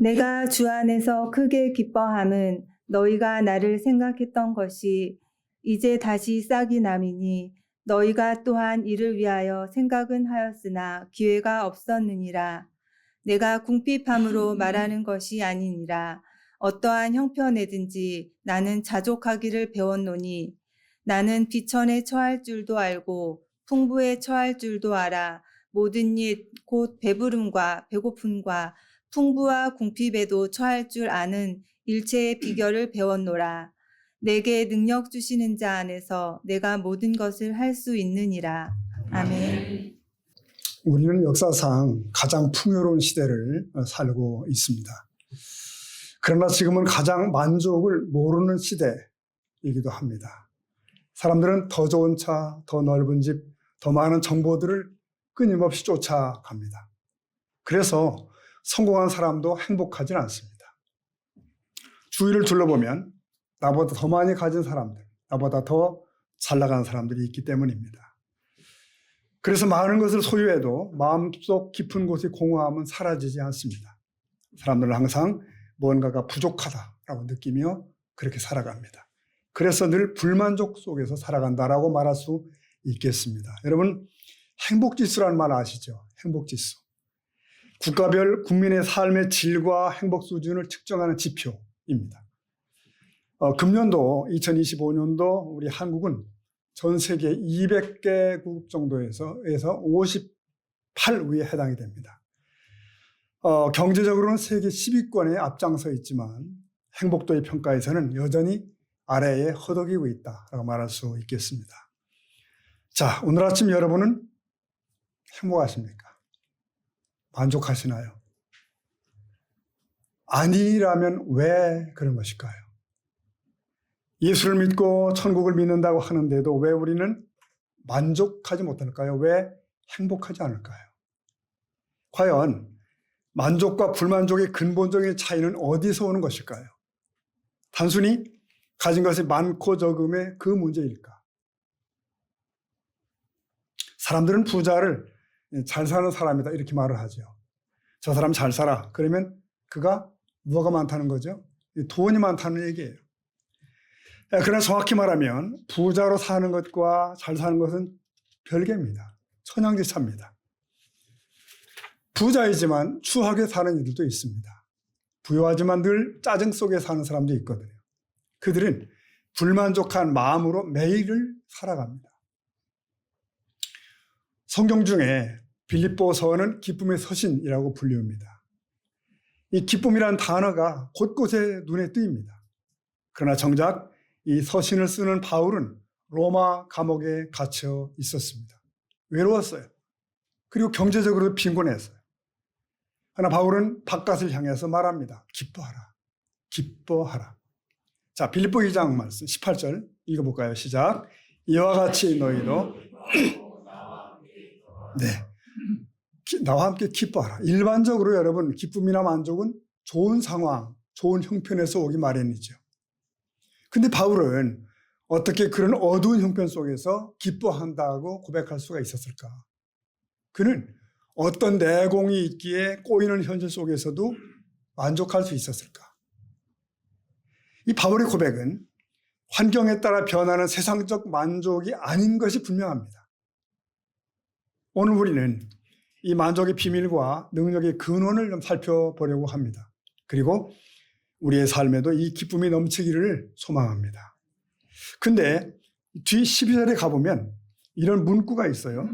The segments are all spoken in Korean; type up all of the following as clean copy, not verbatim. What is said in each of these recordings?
내가 주 안에서 크게 기뻐함은 너희가 나를 생각했던 것이 이제 다시 싹이 남이니 너희가 또한 이를 위하여 생각은 하였으나 기회가 없었느니라. 내가 궁핍함으로 말하는 것이 아니니라. 어떠한 형편에든지 나는 자족하기를 배웠노니 나는 비천에 처할 줄도 알고 풍부에 처할 줄도 알아. 모든 일 곧 배부름과 배고픔과 풍부와 궁핍에도 처할 줄 아는 일체의 비결을 배웠노라. 내게 능력 주시는 자 안에서 내가 모든 것을 할 수 있느니라. 아멘. 우리는 역사상 가장 풍요로운 시대를 살고 있습니다. 그러나 지금은 가장 만족을 모르는 시대이기도 합니다. 사람들은 더 좋은 차, 더 넓은 집, 더 많은 정보들을 끊임없이 쫓아갑니다. 그래서 성공한 사람도 행복하진 않습니다. 주위를 둘러보면 나보다 더 많이 가진 사람들, 나보다 더 잘 나가는 사람들이 있기 때문입니다. 그래서 많은 것을 소유해도 마음속 깊은 곳의 공허함은 사라지지 않습니다. 사람들은 항상 뭔가가 부족하다라고 느끼며 그렇게 살아갑니다. 그래서 늘 불만족 속에서 살아간다라고 말할 수 있겠습니다. 여러분, 행복지수라는 말 아시죠? 행복지수. 국가별 국민의 삶의 질과 행복 수준을 측정하는 지표입니다. 금년도 2025년도 우리 한국은 전 세계 200개국 정도에서 58위에 해당이 됩니다. 경제적으로는 세계 10위권에 앞장서 있지만 행복도의 평가에서는 여전히 아래에 허덕이고 있다라고 말할 수 있겠습니다. 자, 오늘 아침 여러분은 행복하십니까? 만족하시나요? 아니라면 왜 그런 것일까요? 예수를 믿고 천국을 믿는다고 하는데도 왜 우리는 만족하지 못할까요? 왜 행복하지 않을까요? 과연 만족과 불만족의 근본적인 차이는 어디서 오는 것일까요? 단순히 가진 것이 많고 적음의 그 문제일까? 사람들은 부자를 잘 사는 사람이다 이렇게 말을 하죠. 저 사람 잘 살아. 그러면 그가 뭐가 많다는 거죠? 돈이 많다는 얘기예요. 그러나 정확히 말하면 부자로 사는 것과 잘 사는 것은 별개입니다. 천양지차입니다. 부자이지만 추하게 사는 이들도 있습니다. 부유하지만 늘 짜증 속에 사는 사람도 있거든요. 그들은 불만족한 마음으로 매일을 살아갑니다. 성경 중에 빌립보서는 기쁨의 서신이라고 불립니다. 이 기쁨이라는 단어가 곳곳에 눈에 띄입니다. 그러나 정작 이 서신을 쓰는 바울은 로마 감옥에 갇혀 있었습니다. 외로웠어요. 그리고 경제적으로도 빈곤했어요. 그러나 바울은 바깥을 향해서 말합니다. 기뻐하라. 기뻐하라. 자, 빌립보 2장 말씀 18절 읽어볼까요? 시작. 이와 같이 너희도 네, 나와 함께 기뻐하라. 일반적으로 여러분 기쁨이나 만족은 좋은 상황, 좋은 형편에서 오기 마련이죠. 근데 바울은 어떻게 그런 어두운 형편 속에서 기뻐한다고 고백할 수가 있었을까? 그는 어떤 내공이 있기에 꼬이는 현실 속에서도 만족할 수 있었을까? 이 바울의 고백은 환경에 따라 변하는 세상적 만족이 아닌 것이 분명합니다. 오늘 우리는 이 만족의 비밀과 능력의 근원을 좀 살펴보려고 합니다. 그리고 우리의 삶에도 이 기쁨이 넘치기를 소망합니다. 근데 뒤 12절에 가보면 이런 문구가 있어요.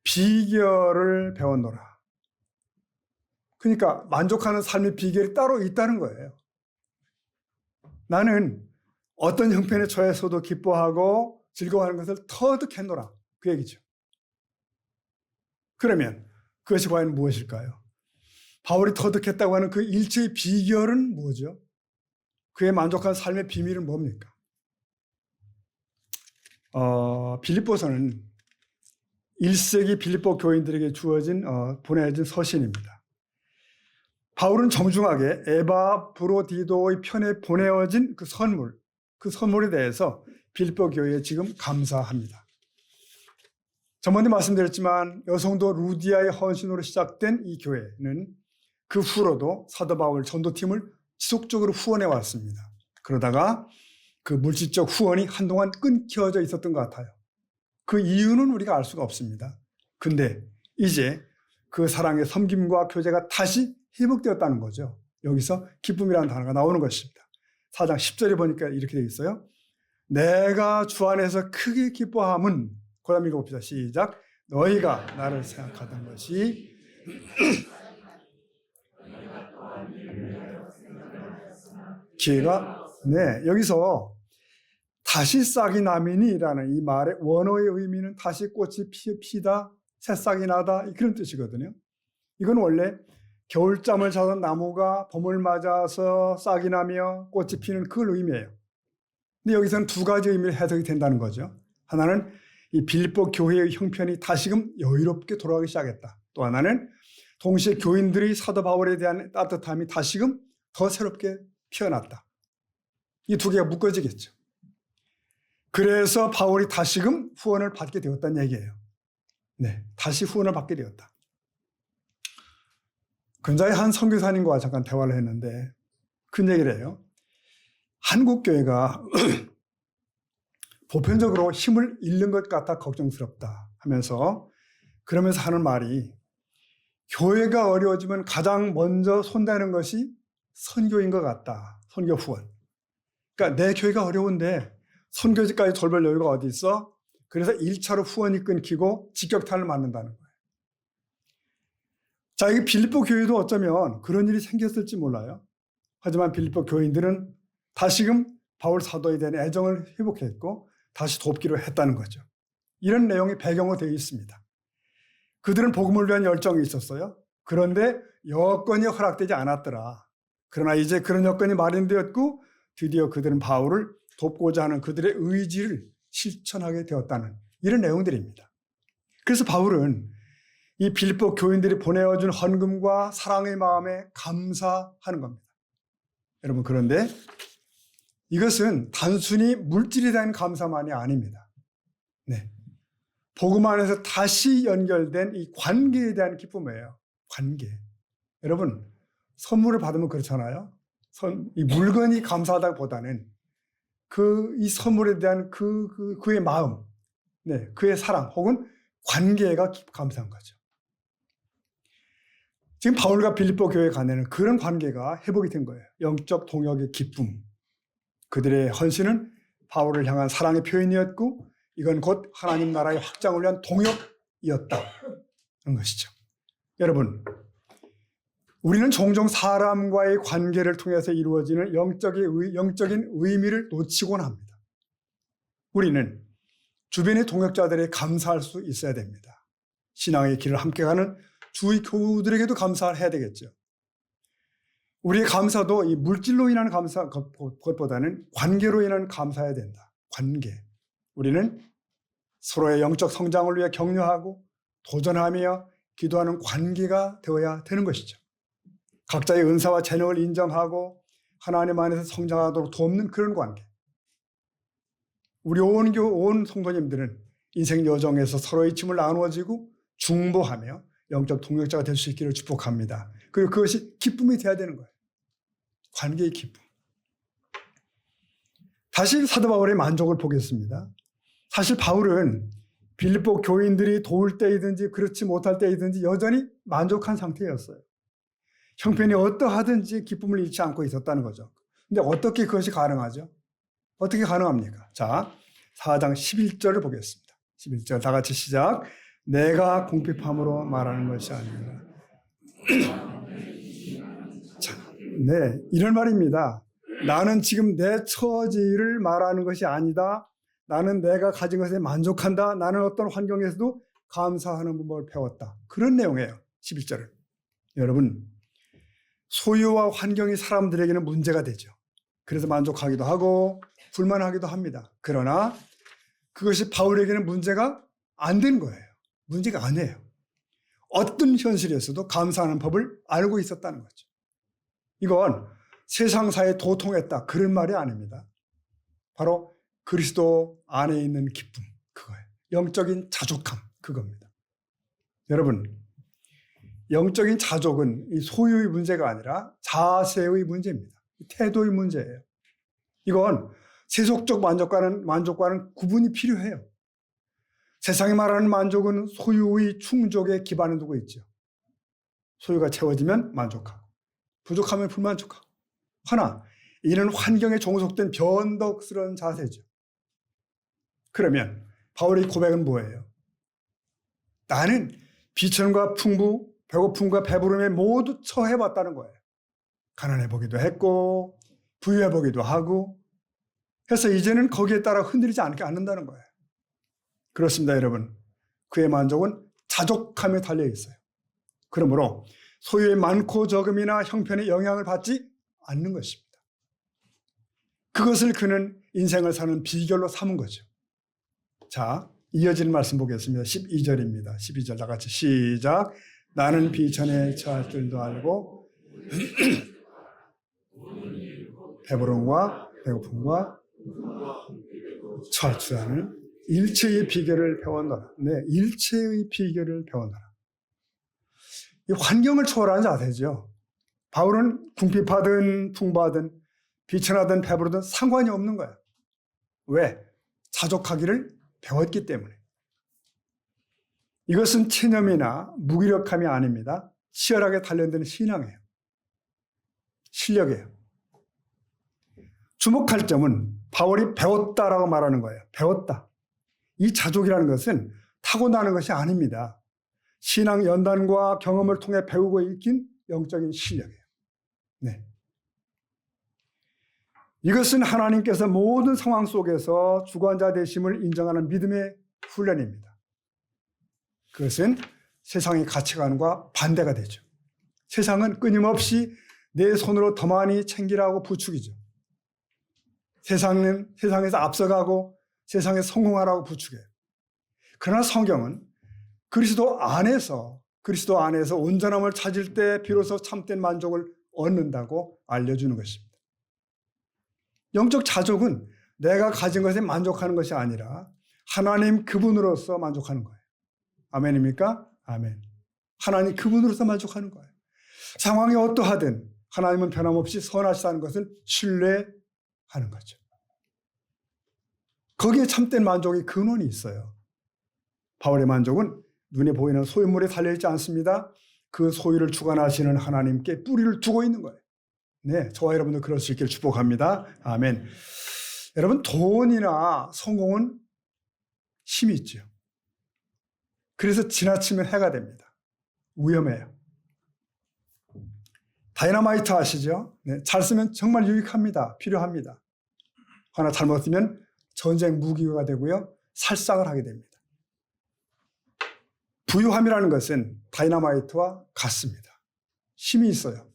비결을 배웠노라. 그러니까 만족하는 삶의 비결이 따로 있다는 거예요. 나는 어떤 형편에 처해서도 기뻐하고 즐거워하는 것을 터득했노라. 그 얘기죠. 그러면 그것이 과연 무엇일까요? 바울이 터득했다고 하는 그 일체의 비결은 뭐죠? 그의 만족한 삶의 비밀은 뭡니까? 빌립보서는 1세기 빌립보 교인들에게 보내진 서신입니다. 바울은 정중하게 에바브로디도의 편에 보내어진 그 선물에 대해서 빌립보 교회에 지금 감사합니다. 전번에 말씀드렸지만 여성도 루디아의 헌신으로 시작된 이 교회는 그 후로도 사도 바울 전도팀을 지속적으로 후원해 왔습니다. 그러다가 그 물질적 후원이 한동안 끊겨져 있었던 것 같아요. 그 이유는 우리가 알 수가 없습니다. 근데 이제 그 사랑의 섬김과 교제가 다시 회복되었다는 거죠. 여기서 기쁨이라는 단어가 나오는 것입니다. 4장 10절에 보니까 이렇게 되어 있어요. 내가 주 안에서 크게 기뻐함은, 그다음 읽어봅시다. 시작. 너희가 나를 생각하던 것이 기회가, 네, 여기서 다시 싹이 나미니라는 이 말의 원어의 의미는 다시 꽃이 피다, 새싹이 나다, 그런 뜻이거든요. 이건 원래 겨울잠을 자던 나무가 봄을 맞아서 싹이 나며 꽃이 피는 그걸 의미해요. 근데 여기서는 두 가지 의미로 해석이 된다는 거죠. 하나는 이 빌립보 교회의 형편이 다시금 여유롭게 돌아가기 시작했다. 또 하나는 동시에 교인들이 사도 바울에 대한 따뜻함이 다시금 더 새롭게 피어났다. 이 두 개가 묶어지겠죠. 그래서 바울이 다시금 후원을 받게 되었다는 얘기예요. 네, 다시 후원을 받게 되었다. 근자의 한 선교사님과 잠깐 대화를 했는데 큰 얘기를 해요. 한국 교회가 보편적으로 힘을 잃는 것 같아 걱정스럽다 하면서, 그러면서 하는 말이, 교회가 어려워지면 가장 먼저 손대는 것이 선교인 것 같다. 선교 후원. 그러니까 내 교회가 어려운데 선교지까지 돌볼 여유가 어디 있어? 그래서 1차로 후원이 끊기고 직격탄을 맞는다는 거예요. 자, 이 빌립보 교회도 어쩌면 그런 일이 생겼을지 몰라요. 하지만 빌립보 교인들은 다시금 바울 사도에 대한 애정을 회복했고 다시 돕기로 했다는 거죠. 이런 내용이 배경으로 되어 있습니다. 그들은 복음을 위한 열정이 있었어요. 그런데 여건이 허락되지 않았더라. 그러나 이제 그런 여건이 마련되었고 드디어 그들은 바울을 돕고자 하는 그들의 의지를 실천하게 되었다는 이런 내용들입니다. 그래서 바울은 이 빌립보 교인들이 보내어준 헌금과 사랑의 마음에 감사하는 겁니다. 여러분, 그런데 이것은 단순히 물질에 대한 감사만이 아닙니다. 네. 복음 안에서 다시 연결된 이 관계에 대한 기쁨이에요. 관계. 여러분, 선물을 받으면 그렇잖아요. 이 물건이 감사하다기보다는 이 선물에 대한 그의 마음, 네, 그의 사랑 혹은 관계가 감사한 거죠. 지금 바울과 빌립보 교회 간에는 그런 관계가 회복이 된 거예요. 영적 동역의 기쁨. 그들의 헌신은 바울을 향한 사랑의 표현이었고 이건 곧 하나님 나라의 확장을 위한 동역이었다는 것이죠. 여러분, 우리는 종종 사람과의 관계를 통해서 이루어지는 영적인 의미를 놓치곤 합니다. 우리는 주변의 동역자들에게 감사할 수 있어야 됩니다. 신앙의 길을 함께 가는 주의 교우들에게도 감사해야 되겠죠. 우리의 감사도 이 물질로 인한 감사 것보다는 관계로 인한 감사해야 된다. 관계. 우리는 서로의 영적 성장을 위해 격려하고 도전하며 기도하는 관계가 되어야 되는 것이죠. 각자의 은사와 재능을 인정하고 하나님 안에서 성장하도록 돕는 그런 관계. 우리 온 성도님들은 인생 여정에서 서로의 짐을 나누어지고 중보하며 영적 동역자가 될 수 있기를 축복합니다. 그리고 그것이 기쁨이 되어야 되는 거예요. 관계의 기쁨. 다시 사도 바울의 만족을 보겠습니다. 사실 바울은 빌립보 교인들이 도울 때이든지 그렇지 못할 때이든지 여전히 만족한 상태였어요. 형편이 어떠하든지 기쁨을 잃지 않고 있었다는 거죠. 근데 어떻게 그것이 가능하죠? 어떻게 가능합니까? 자, 4장 11절을 보겠습니다. 11절 다 같이 시작. 내가 궁핍함으로 말하는 것이 아니라. 자, 네, 이런 말입니다. 나는 지금 내 처지를 말하는 것이 아니다. 나는 내가 가진 것에 만족한다. 나는 어떤 환경에서도 감사하는 법을 배웠다. 그런 내용이에요. 11절은. 여러분, 소유와 환경이 사람들에게는 문제가 되죠. 그래서 만족하기도 하고 불만하기도 합니다. 그러나 그것이 바울에게는 문제가 안 된 거예요. 문제가 아니에요. 어떤 현실에서도 감사하는 법을 알고 있었다는 거죠. 이건 세상사에 도통했다. 그런 말이 아닙니다. 바로 그리스도 안에 있는 기쁨, 그거예요. 영적인 자족함, 그겁니다. 여러분, 영적인 자족은 이 소유의 문제가 아니라 자세의 문제입니다. 태도의 문제예요. 이건 세속적 만족과는 구분이 필요해요. 세상이 말하는 만족은 소유의 충족에 기반을 두고 있죠. 소유가 채워지면 만족하고 부족하면 불만족하고. 하나, 이는 환경에 종속된 변덕스러운 자세죠. 그러면 바울의 고백은 뭐예요? 나는 비천과 풍부, 배고픔과 배부름에 모두 처해봤다는 거예요. 가난해보기도 했고 부유해보기도 하고 해서 이제는 거기에 따라 흔들리지 않는다는 거예요. 그렇습니다, 여러분. 그의 만족은 자족함에 달려 있어요. 그러므로 소유의 많고 적음이나 형편에 영향을 받지 않는 것입니다. 그것을 그는 인생을 사는 비결로 삼은 거죠. 자, 이어지는 말씀 보겠습니다. 12절입니다. 12절 다 같이 시작. 나는 비천에 처할 줄도 알고 배부름과 배고픔과 처할 줄 아는 일체의 비결을 배웠노라. 네, 일체의 비결을 배웠노라. 이 환경을 초월하는 자세죠. 바울은 궁핍하든 풍부하든 비천하든 배부르든 상관이 없는 거야. 왜? 자족하기를 배웠기 때문에. 이것은 체념이나 무기력함이 아닙니다. 치열하게 단련되는 신앙이에요. 실력이에요. 주목할 점은 바울이 배웠다라고 말하는 거예요. 배웠다. 이 자족이라는 것은 타고나는 것이 아닙니다. 신앙 연단과 경험을 통해 배우고 익힌 영적인 실력이에요. 네. 이것은 하나님께서 모든 상황 속에서 주관자 되심을 인정하는 믿음의 훈련입니다. 그것은 세상의 가치관과 반대가 되죠. 세상은 끊임없이 내 손으로 더 많이 챙기라고 부추기죠. 세상에서 앞서가고 세상에 성공하라고 부추겨요. 그러나 성경은 그리스도 안에서 온전함을 찾을 때 비로소 참된 만족을 얻는다고 알려주는 것입니다. 영적 자족은 내가 가진 것에 만족하는 것이 아니라 하나님 그분으로서 만족하는 거예요. 아멘입니까? 아멘. 하나님 그분으로서 만족하는 거예요. 상황이 어떠하든 하나님은 변함없이 선하시다는 것을 신뢰하는 거죠. 거기에 참된 만족의 근원이 있어요. 바울의 만족은 눈에 보이는 소유물에 달려있지 않습니다. 그 소유를 주관하시는 하나님께 뿌리를 두고 있는 거예요. 네, 저와 여러분도 그럴 수 있기를 축복합니다. 아멘. 여러분, 돈이나 성공은 힘이 있죠. 그래서 지나치면 해가 됩니다. 위험해요. 다이너마이트 아시죠? 네, 잘 쓰면 정말 유익합니다. 필요합니다. 하나 잘못 쓰면 전쟁 무기가 되고요. 살상을 하게 됩니다. 부유함이라는 것은 다이너마이트와 같습니다. 힘이 있어요.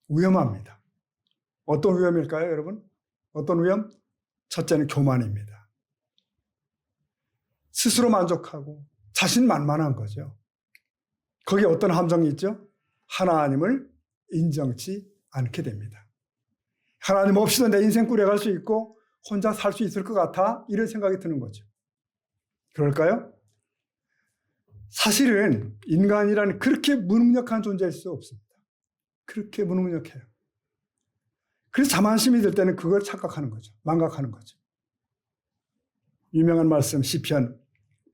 위험합니다. 어떤 위험일까요, 여러분? 어떤 위험? 첫째는 교만입니다. 스스로 만족하고 자신만만한 거죠. 거기에 어떤 함정이 있죠? 하나님을 인정치 않게 됩니다. 하나님 없이도 내 인생 꾸려갈 수 있고 혼자 살 수 있을 것 같아? 이런 생각이 드는 거죠. 그럴까요? 사실은 인간이란 그렇게 무능력한 존재일 수 없습니다. 그렇게 무능력해요. 그래서 자만심이 들 때는 그걸 착각하는 거죠. 망각하는 거죠. 유명한 말씀 시편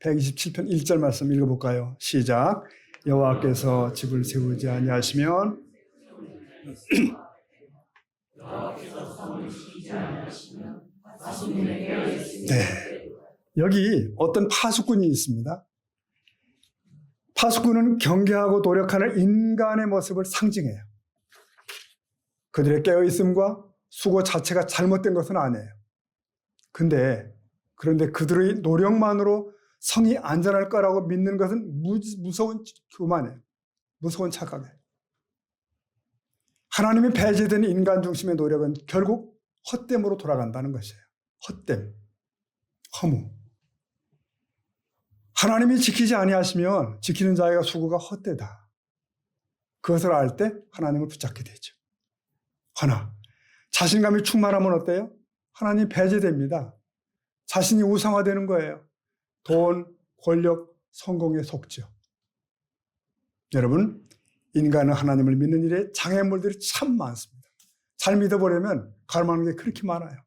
127편 1절 말씀 읽어볼까요? 시작. 여호와께서 집을 세우지 아니하시면 네. 여기 어떤 파수꾼이 있습니다. 파수꾼은 경계하고 노력하는 인간의 모습을 상징해요. 그들의 깨어있음과 수고 자체가 잘못된 것은 아니에요. 그런데 그들의 노력만으로 성이 안전할 거라고 믿는 것은 무서운 교만이에요. 무서운 착각이에요. 하나님이 배제된 인간 중심의 노력은 결국 헛됨으로 돌아간다는 것이에요. 헛됨, 허무. 하나님이 지키지 아니하시면 지키는 자의 수고가 헛되다. 그것을 알 때 하나님을 붙잡게 되죠. 하나, 자신감이 충만하면 어때요? 하나님 배제됩니다. 자신이 우상화되는 거예요. 돈, 권력, 성공에 속죠. 여러분, 인간은 하나님을 믿는 일에 장애물들이 참 많습니다. 잘 믿어보려면 가늠하는 게 그렇게 많아요.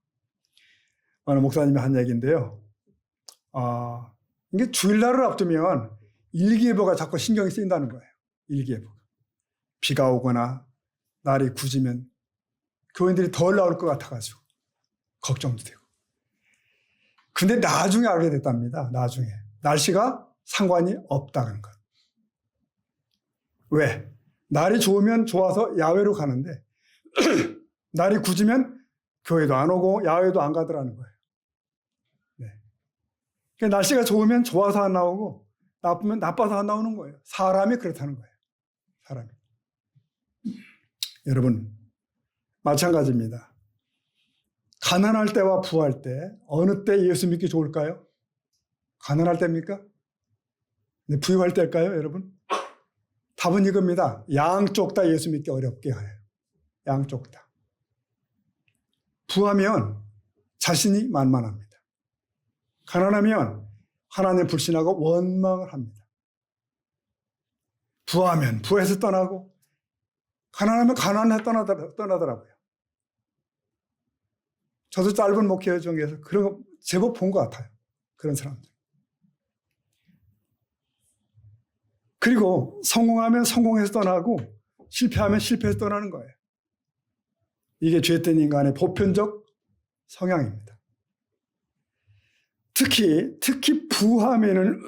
어느 목사님이 한 얘기인데요. 이게 주일날을 앞두면 일기예보가 자꾸 신경이 쓰인다는 거예요. 일기예보가. 비가 오거나 날이 굳으면 교인들이 덜 나올 것 같아가지고 걱정도 되고. 근데 나중에 알게 됐답니다. 나중에. 날씨가 상관이 없다는 것. 왜? 날이 좋으면 좋아서 야외로 가는데 날이 굳으면 교회도 안 오고 야외도 안 가더라는 거예요. 네. 그러니까 날씨가 좋으면 좋아서 안 나오고 나쁘면 나빠서 안 나오는 거예요. 사람이 그렇다는 거예요. 사람이. 여러분, 마찬가지입니다. 가난할 때와 부할 때 어느 때 예수 믿기 좋을까요? 가난할 때입니까? 네, 부유할 때일까요, 여러분? 답은 이겁니다. 양쪽 다 예수 믿기 어렵게 해요. 양쪽 다. 부하면 자신이 만만합니다. 가난하면 하나님 불신하고 원망을 합니다. 부하면 부에서 떠나고 가난하면 가난해 떠나더라고요. 저도 짧은 목회 중에서 그런 거 제법 본 것 같아요. 그런 사람들. 그리고 성공하면 성공해서 떠나고 실패하면 실패해서 떠나는 거예요. 이게 죄된 인간의 보편적 성향입니다. 특히 부하면은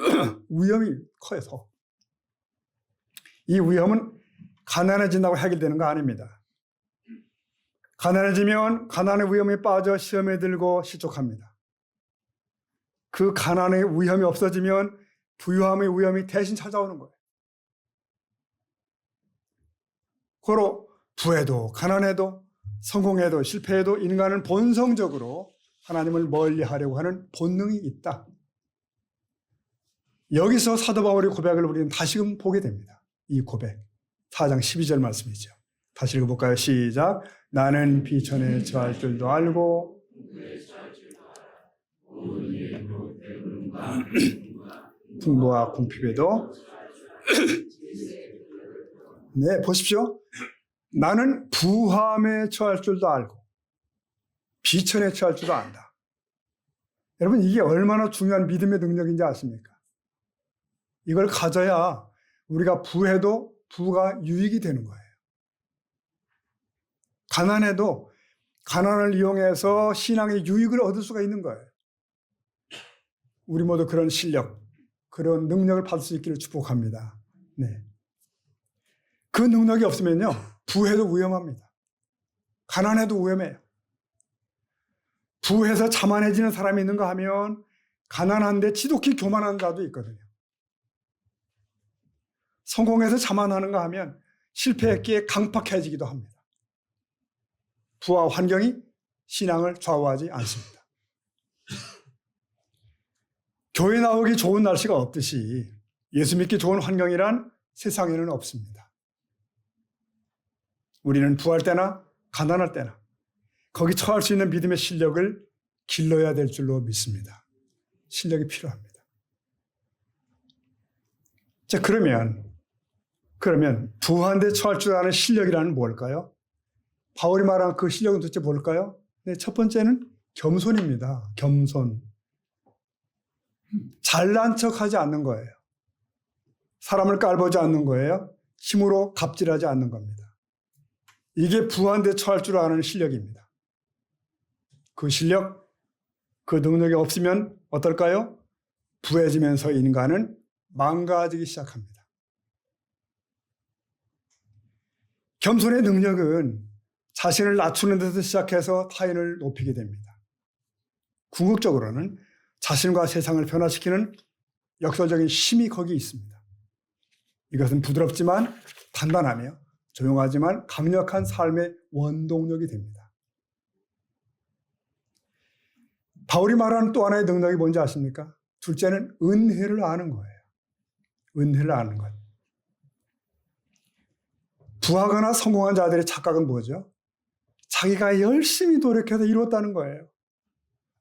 위험이 커서 이 위험은 가난해진다고 해결되는 거 아닙니다. 가난해지면 가난의 위험에 빠져 시험에 들고 실족합니다. 그 가난의 위험이 없어지면 부유함의 위험이 대신 찾아오는 거예요. 고로 부해도 가난해도 성공해도 실패해도 인간은 본성적으로 하나님을 멀리하려고 하는 본능이 있다. 여기서 사도 바울의 고백을 우리는 다시금 보게 됩니다. 이 고백 4장 12절 말씀이죠. 다시 읽어볼까요? 시작. 나는 비천에 처할 줄도 알고 풍부와 궁핍에도 네, 보십시오. 나는 부함에 처할 줄도 알고 비천에 처할 줄도 안다. 여러분, 이게 얼마나 중요한 믿음의 능력인지 아십니까? 이걸 가져야 우리가 부해도 부가 유익이 되는 거예요. 가난해도 가난을 이용해서 신앙의 유익을 얻을 수가 있는 거예요. 우리 모두 그런 실력, 그런 능력을 받을 수 있기를 축복합니다. 네. 그 능력이 없으면요, 부해도 위험합니다. 가난해도 위험해요. 부해서 자만해지는 사람이 있는가 하면 가난한데 지독히 교만한 자도 있거든요. 성공해서 자만하는가 하면 실패했기에 강팍해지기도 합니다. 부와 환경이 신앙을 좌우하지 않습니다. 교회 나오기 좋은 날씨가 없듯이 예수 믿기 좋은 환경이란 세상에는 없습니다. 우리는 부할 때나 가난할 때나 거기 처할 수 있는 믿음의 실력을 길러야 될 줄로 믿습니다. 실력이 필요합니다. 자, 그러면 부한데 처할 줄 아는 실력이라는 뭘까요? 바울이 말한 그 실력은 도대체 뭘까요? 네, 첫 번째는 겸손입니다. 겸손. 잘난 척하지 않는 거예요. 사람을 깔보지 않는 거예요. 힘으로 갑질하지 않는 겁니다. 이게 부한데 처할 줄 아는 실력입니다. 그 실력, 그 능력이 없으면 어떨까요? 부해지면서 인간은 망가지기 시작합니다. 겸손의 능력은 자신을 낮추는 데서 시작해서 타인을 높이게 됩니다. 궁극적으로는 자신과 세상을 변화시키는 역설적인 힘이 거기 있습니다. 이것은 부드럽지만 단단하며 조용하지만 강력한 삶의 원동력이 됩니다. 바울이 말하는 또 하나의 능력이 뭔지 아십니까? 둘째는 은혜를 아는 거예요. 은혜를 아는 것. 부하거나 성공한 자들의 착각은 뭐죠? 자기가 열심히 노력해서 이뤘다는 거예요.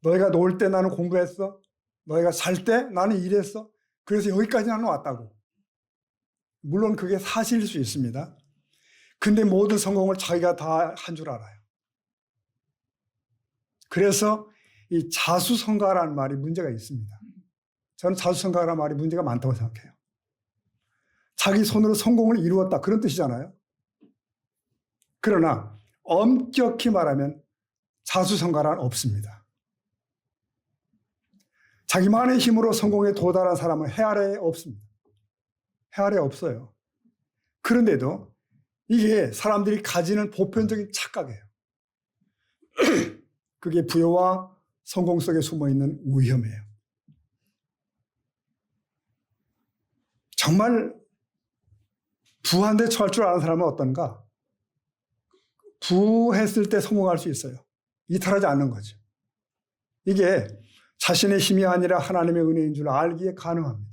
너희가 놀 때 나는 공부했어. 너희가 살 때 나는 일했어. 그래서 여기까지 나는 왔다고. 물론 그게 사실일 수 있습니다. 근데 모든 성공을 자기가 다 한 줄 알아요. 그래서 이 자수성가라는 말이 문제가 있습니다. 저는 자수성가라는 말이 문제가 많다고 생각해요. 자기 손으로 성공을 이루었다, 그런 뜻이잖아요. 그러나 엄격히 말하면 자수성가란 없습니다. 자기만의 힘으로 성공에 도달한 사람은 해 아래에 없습니다. 해 아래에 없어요. 그런데도 이게 사람들이 가지는 보편적인 착각이에요. 그게 부여와 성공 속에 숨어있는 위험이에요. 정말 부한테 처할 줄 아는 사람은 어떤가? 부했을 때 성공할 수 있어요. 이탈하지 않는 거죠. 이게 자신의 힘이 아니라 하나님의 은혜인 줄 알기에 가능합니다.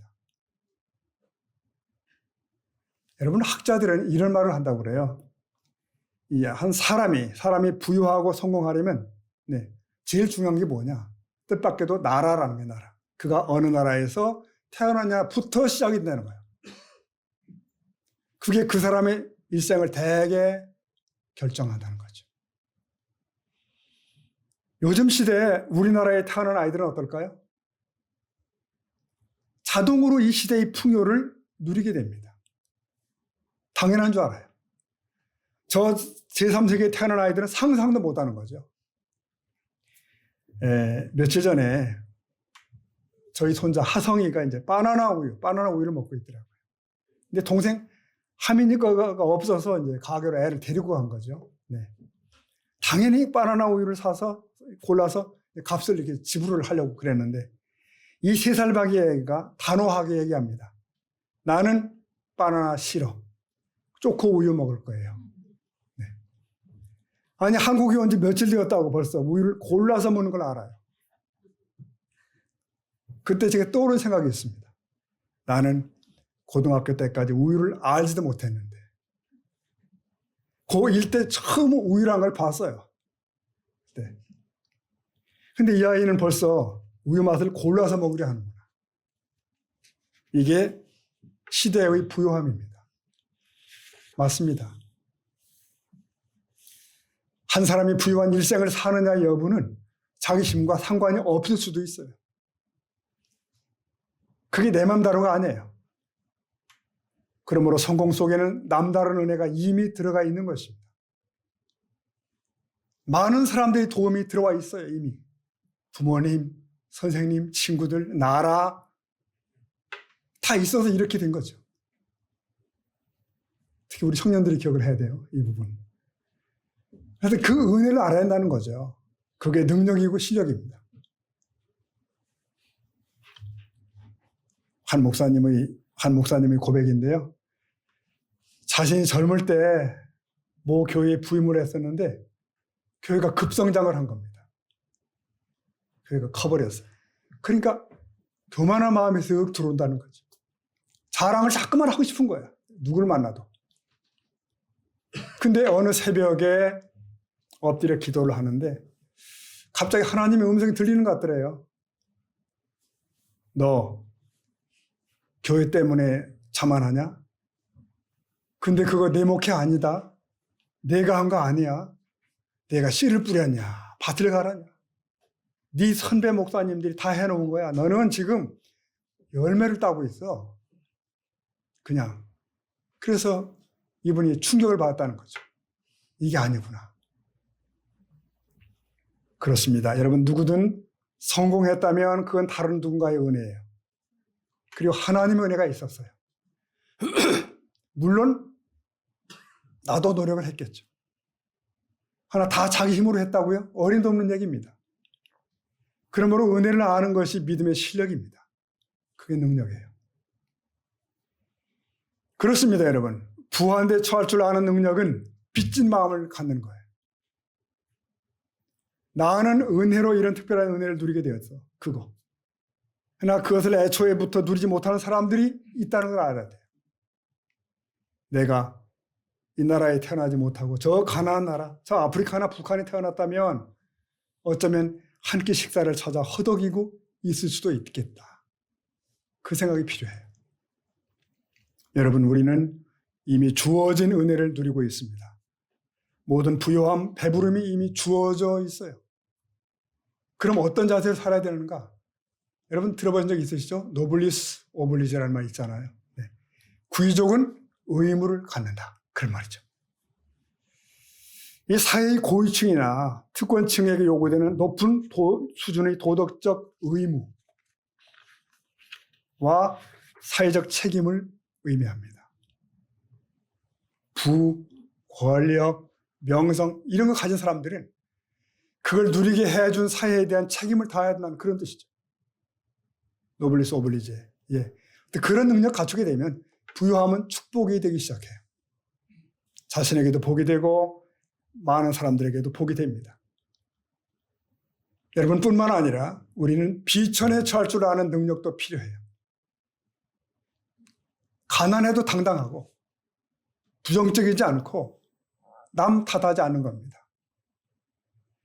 여러분, 학자들은 이런 말을 한다고 그래요. 한 사람이 부유하고 성공하려면 제일 중요한 게 뭐냐? 뜻밖에도 나라라는 게 나라. 그가 어느 나라에서 태어나냐부터 시작이 된다는 거예요. 그게 그 사람의 일생을 대개 결정한다는 거죠. 요즘 시대에 우리나라에 태어난 아이들은 어떨까요? 자동으로 이 시대의 풍요를 누리게 됩니다. 당연한 줄 알아요. 저 제3세계에 태어난 아이들은 상상도 못하는 거죠. 며칠 전에 저희 손자 하성이가 이제 바나나 우유를 먹고 있더라고요. 근데 동생 하민이 거가 없어서 이제 가게로 애를 데리고 간 거죠. 당연히 바나나 우유를 골라서 값을 이렇게 지불을 하려고 그랬는데, 이 3살 박이 애가 단호하게 얘기합니다. 나는 바나나 싫어. 초코 우유 먹을 거예요. 아니, 한국에 온 지 며칠 되었다고 벌써 우유를 골라서 먹는 걸 알아요. 그때 제가 떠오른 생각이 있습니다. 나는 고등학교 때까지 우유를 알지도 못했는데 고1 때 처음 우유란 걸 봤어요. 근데 이 아이는 벌써 우유 맛을 골라서 먹으려 하는구나. 이게 시대의 부요함입니다. 맞습니다. 한 사람이 부유한 일생을 사느냐 여부는 자기 힘과 상관이 없을 수도 있어요. 그게 내 맘대로가 아니에요. 그러므로 성공 속에는 남다른 은혜가 이미 들어가 있는 것입니다. 많은 사람들이 도움이 들어와 있어요, 이미. 부모님, 선생님, 친구들, 나라 다 있어서 이렇게 된 거죠. 특히 우리 청년들이 기억을 해야 돼요, 이 부분. 그래서 그 은혜를 알아야 한다는 거죠. 그게 능력이고 실력입니다. 한 목사님의 고백인데요. 자신이 젊을 때 모 교회에 부임을 했었는데 교회가 급성장을 한 겁니다. 교회가 커버렸어요. 그러니까 교만한 마음이 쓱 들어온다는 거죠. 자랑을 자꾸만 하고 싶은 거야. 누구를 만나도. 근데 어느 새벽에 엎드려 기도를 하는데 갑자기 하나님의 음성이 들리는 것 같더래요. 너 교회 때문에 자만하냐? 근데 그거 내 목회 아니다. 내가 한 거 아니야. 내가 씨를 뿌렸냐? 밭을 갈았냐? 네 선배 목사님들이 다 해놓은 거야. 너는 지금 열매를 따고 있어. 그냥. 그래서 이분이 충격을 받았다는 거죠. 이게 아니구나. 그렇습니다. 여러분, 누구든 성공했다면 그건 다른 누군가의 은혜예요. 그리고 하나님의 은혜가 있었어요. 물론 나도 노력을 했겠죠. 하나 다 자기 힘으로 했다고요? 어림도 없는 얘기입니다. 그러므로 은혜를 아는 것이 믿음의 실력입니다. 그게 능력이에요. 그렇습니다, 여러분. 부한테 처할 줄 아는 능력은 빚진 마음을 갖는 거예요. 나는 은혜로 이런 특별한 은혜를 누리게 되었어. 그거. 그러나 그것을 애초에부터 누리지 못하는 사람들이 있다는 걸 알아야 돼요. 내가 이 나라에 태어나지 못하고 저 가나안 나라, 저 아프리카나 북한에 태어났다면 어쩌면 한 끼 식사를 찾아 허덕이고 있을 수도 있겠다. 그 생각이 필요해요. 여러분, 우리는 이미 주어진 은혜를 누리고 있습니다. 모든 부요함, 배부름이 이미 주어져 있어요. 그럼 어떤 자세로 살아야 되는가? 여러분 들어본 적 있으시죠? 노블리스 오블리제라는 말 있잖아요. 네. 귀족은 의무를 갖는다. 그런 말이죠. 이 사회의 고위층이나 특권층에게 요구되는 높은 수준의 도덕적 의무와 사회적 책임을 의미합니다. 부, 권력, 명성 이런 거 가진 사람들은 그걸 누리게 해준 사회에 대한 책임을 다해야 한다는 그런 뜻이죠. 노블리스 오블리제. 예. 그런 능력 갖추게 되면 부유함은 축복이 되기 시작해요. 자신에게도 복이 되고 많은 사람들에게도 복이 됩니다. 여러분뿐만 아니라 우리는 비천에 처할 줄 아는 능력도 필요해요. 가난해도 당당하고 부정적이지 않고 남 탓하지 않는 겁니다.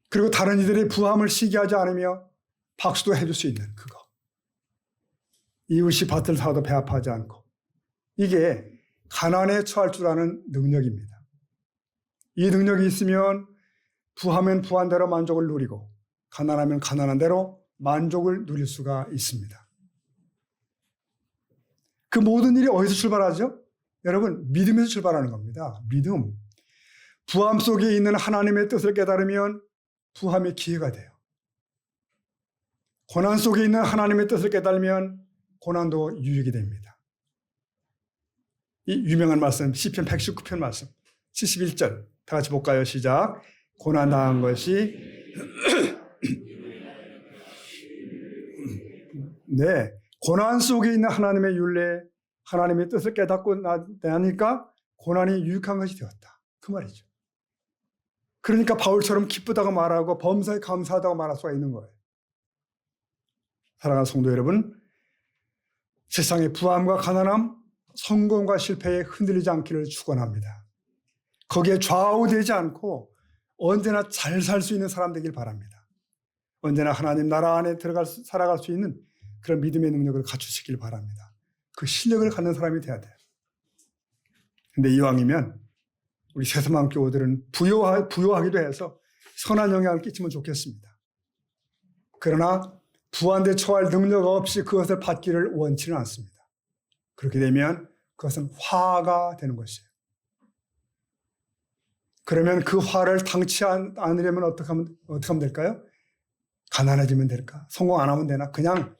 그리고 다른 이들의 부함을 시기하지 않으며 박수도 해줄 수 있는 그거. 이웃이 밭을 사도 배 아파하지 않고. 이게 가난에 처할 줄 아는 능력입니다. 이 능력이 있으면 부하면 부한 대로 만족을 누리고 가난하면 가난한 대로 만족을 누릴 수가 있습니다. 그 모든 일이 어디서 출발하죠? 여러분, 믿음에서 출발하는 겁니다. 믿음. 부함 속에 있는 하나님의 뜻을 깨달으면 부함의 기회가 돼요. 고난 속에 있는 하나님의 뜻을 깨달으면 고난도 유익이 됩니다. 이 유명한 말씀, 시편 119편 말씀, 71절 다 같이 볼까요? 시작. 고난 당한 것이 네, 고난 속에 있는 하나님의 율례, 하나님의 뜻을 깨닫고 나니까 고난이 유익한 것이 되었다. 그 말이죠. 그러니까 바울처럼 기쁘다고 말하고 범사에 감사하다고 말할 수가 있는 거예요. 사랑하는 성도 여러분, 세상의 부함과 가난함, 성공과 실패에 흔들리지 않기를 축원합니다. 거기에 좌우되지 않고 언제나 잘 살 수 있는 사람 되길 바랍니다. 언제나 하나님 나라 안에 살아갈 수 있는 그런 믿음의 능력을 갖추시길 바랍니다. 그 실력을 갖는 사람이 돼야 돼요. 근데 이왕이면 우리 새서만 교우들은 부요하기도 해서 선한 영향을 끼치면 좋겠습니다. 그러나 부한데 처할 능력 없이 그것을 받기를 원치는 않습니다. 그렇게 되면 그것은 화가 되는 것이에요. 그러면 그 화를 당치 않으려면 어떻게 하면 될까요? 가난해지면 될까? 성공 안 하면 되나? 그냥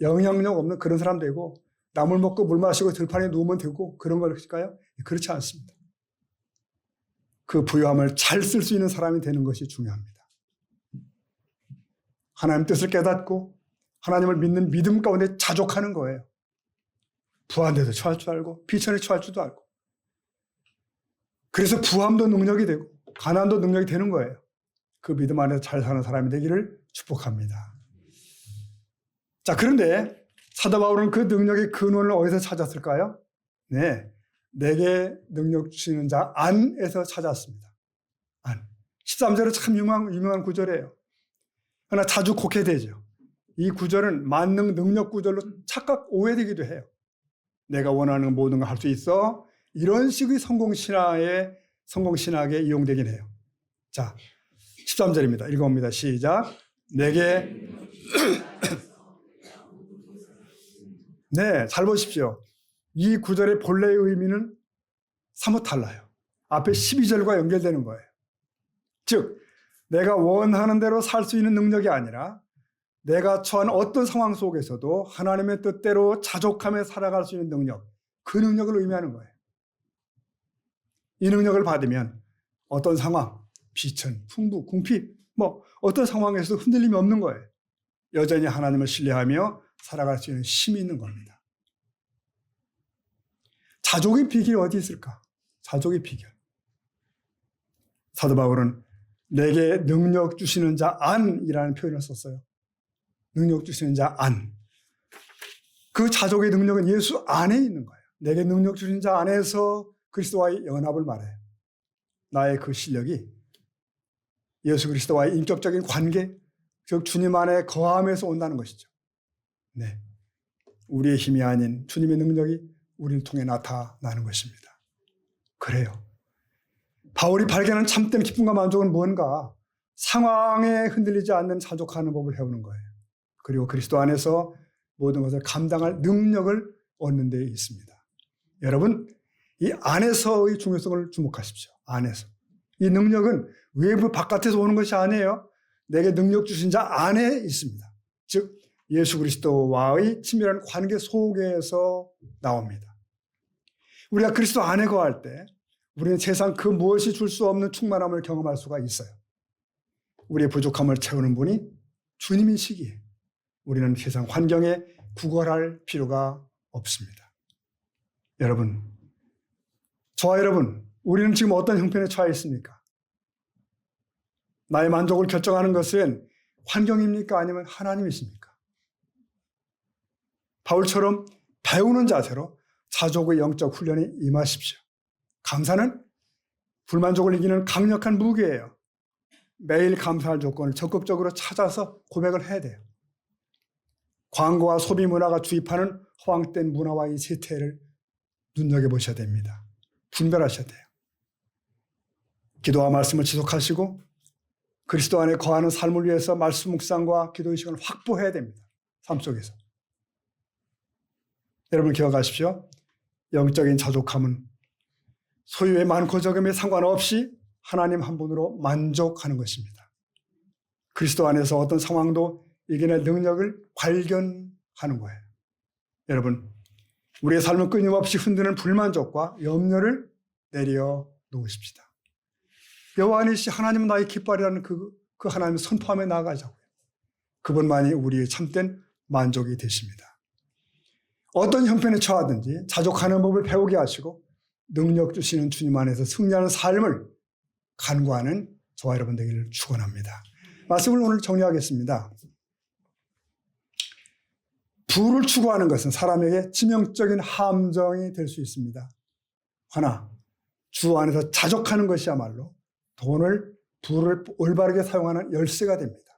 영향력 없는 그런 사람 되고 나물 먹고 물 마시고 들판에 누우면 되고 그런 걸까요? 그렇지 않습니다. 그 부유함을 잘 쓸 수 있는 사람이 되는 것이 중요합니다. 하나님 뜻을 깨닫고 하나님을 믿는 믿음 가운데 자족하는 거예요. 부한데도 처할 줄 알고 비천에 처할 줄도 알고. 그래서 부함도 능력이 되고 가난도 능력이 되는 거예요. 그 믿음 안에서 잘 사는 사람이 되기를 축복합니다. 자, 그런데 사도 바울은 그 능력의 근원을 어디서 찾았을까요? 네, 내게 능력 주시는 자 안에서 찾았습니다. 안. 13절은 참 유명한 구절이에요. 그러나 자주 곡해되죠. 이 구절은 만능 능력 구절로 착각 오해되기도 해요. 내가 원하는 모든 걸 할 수 있어. 이런 식의 성공신학에 이용되긴 해요. 자, 13절입니다. 읽어봅니다. 시작. 내게 네, 잘 보십시오. 이 구절의 본래의 의미는 사뭇 달라요. 앞에 12절과 연결되는 거예요. 즉, 내가 원하는 대로 살 수 있는 능력이 아니라 내가 처한 어떤 상황 속에서도 하나님의 뜻대로 자족하며 살아갈 수 있는 능력, 그 능력을 의미하는 거예요. 이 능력을 받으면 어떤 상황, 비천, 풍부, 궁핍, 어떤 상황에서도 흔들림이 없는 거예요. 여전히 하나님을 신뢰하며 살아갈 수 있는 힘이 있는 겁니다. 자족의 비결이 어디 있을까? 자족의 비결. 사도 바울은 내게 능력 주시는 자 안이라는 표현을 썼어요. 능력 주시는 자 안. 그 자족의 능력은 예수 안에 있는 거예요. 내게 능력 주시는 자 안에서 그리스도와의 연합을 말해요. 나의 그 실력이 예수 그리스도와의 인격적인 관계, 즉 주님 안에 거함에서 온다는 것이죠. 네. 우리의 힘이 아닌 주님의 능력이 우리를 통해 나타나는 것입니다. 그래요. 바울이 발견한 참된 기쁨과 만족은 뭔가? 상황에 흔들리지 않는 자족하는 법을 해오는 거예요. 그리고 그리스도 안에서 모든 것을 감당할 능력을 얻는 데 있습니다. 여러분, 이 안에서의 중요성을 주목하십시오. 안에서. 이 능력은 외부 바깥에서 오는 것이 아니에요. 내게 능력 주신 자 안에 있습니다. 즉 예수 그리스도와의 친밀한 관계 속에서 나옵니다. 우리가 그리스도 안에 거할 때 우리는 세상 그 무엇이 줄 수 없는 충만함을 경험할 수가 있어요. 우리의 부족함을 채우는 분이 주님이시기에 우리는 세상 환경에 구걸할 필요가 없습니다. 여러분, 저와 여러분, 우리는 지금 어떤 형편에 처해 있습니까? 나의 만족을 결정하는 것은 환경입니까? 아니면 하나님이십니까? 바울처럼 배우는 자세로 자족의 영적 훈련에 임하십시오. 감사는 불만족을 이기는 강력한 무기예요. 매일 감사할 조건을 적극적으로 찾아서 고백을 해야 돼요. 광고와 소비 문화가 주입하는 허황된 문화와의 세태를 눈여겨보셔야 됩니다. 분별하셔야 돼요. 기도와 말씀을 지속하시고 그리스도 안에 거하는 삶을 위해서 말씀 묵상과 기도의 시간을 확보해야 됩니다. 삶 속에서. 여러분 기억하십시오. 영적인 자족함은 소유의 많고 적음에 상관없이 하나님 한 분으로 만족하는 것입니다. 그리스도 안에서 어떤 상황도 이겨낼 능력을 발견하는 거예요. 여러분, 우리의 삶을 끊임없이 흔드는 불만족과 염려를 내려놓으십시다. 여호와 이시 하나님은 나의 깃발이라는 그 하나님을 선포하며 나아가자고요. 그분만이 우리의 참된 만족이 되십니다. 어떤 형편에 처하든지 자족하는 법을 배우게 하시고 능력 주시는 주님 안에서 승리하는 삶을 간구하는 저와 여러분 되기를 축원합니다. 말씀을 오늘 정리하겠습니다. 부를 추구하는 것은 사람에게 치명적인 함정이 될 수 있습니다. 하나, 주 안에서 자족하는 것이야말로 부를 올바르게 사용하는 열쇠가 됩니다.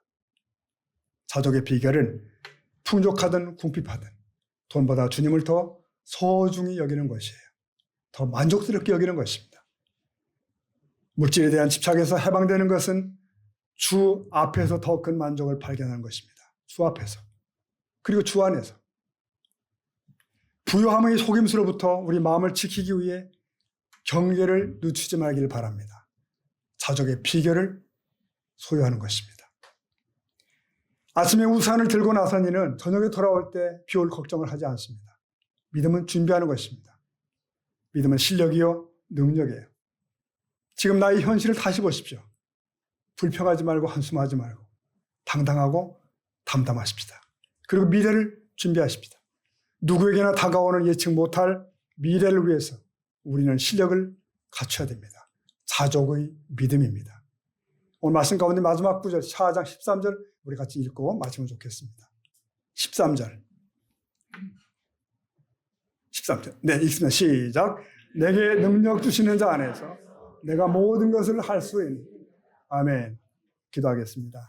자족의 비결은 풍족하든 궁핍하든 돈보다 주님을 더 소중히 여기는 것이에요. 더 만족스럽게 여기는 것입니다. 물질에 대한 집착에서 해방되는 것은 주 앞에서 더 큰 만족을 발견하는 것입니다. 주 앞에서. 그리고 주 안에서. 부요함의 속임수로부터 우리 마음을 지키기 위해 경계를 늦추지 말기를 바랍니다. 자족의 비결을 소유하는 것입니다. 아침에 우산을 들고 나선 이는 저녁에 돌아올 때 비 올 걱정을 하지 않습니다. 믿음은 준비하는 것입니다. 믿음은 실력이요 능력이에요. 지금 나의 현실을 다시 보십시오. 불평하지 말고 한숨하지 말고 당당하고 담담하십시다. 그리고 미래를 준비하십시다. 누구에게나 다가오는 예측 못할 미래를 위해서 우리는 실력을 갖춰야 됩니다. 자족의 믿음입니다. 오늘 말씀 가운데 마지막 구절 4장 13절 우리 같이 읽고 마치면 좋겠습니다. 13절. 네, 읽습니다. 시작. 내게 능력 주시는 자 안에서 내가 모든 것을 할 수 있는. 아멘. 기도하겠습니다.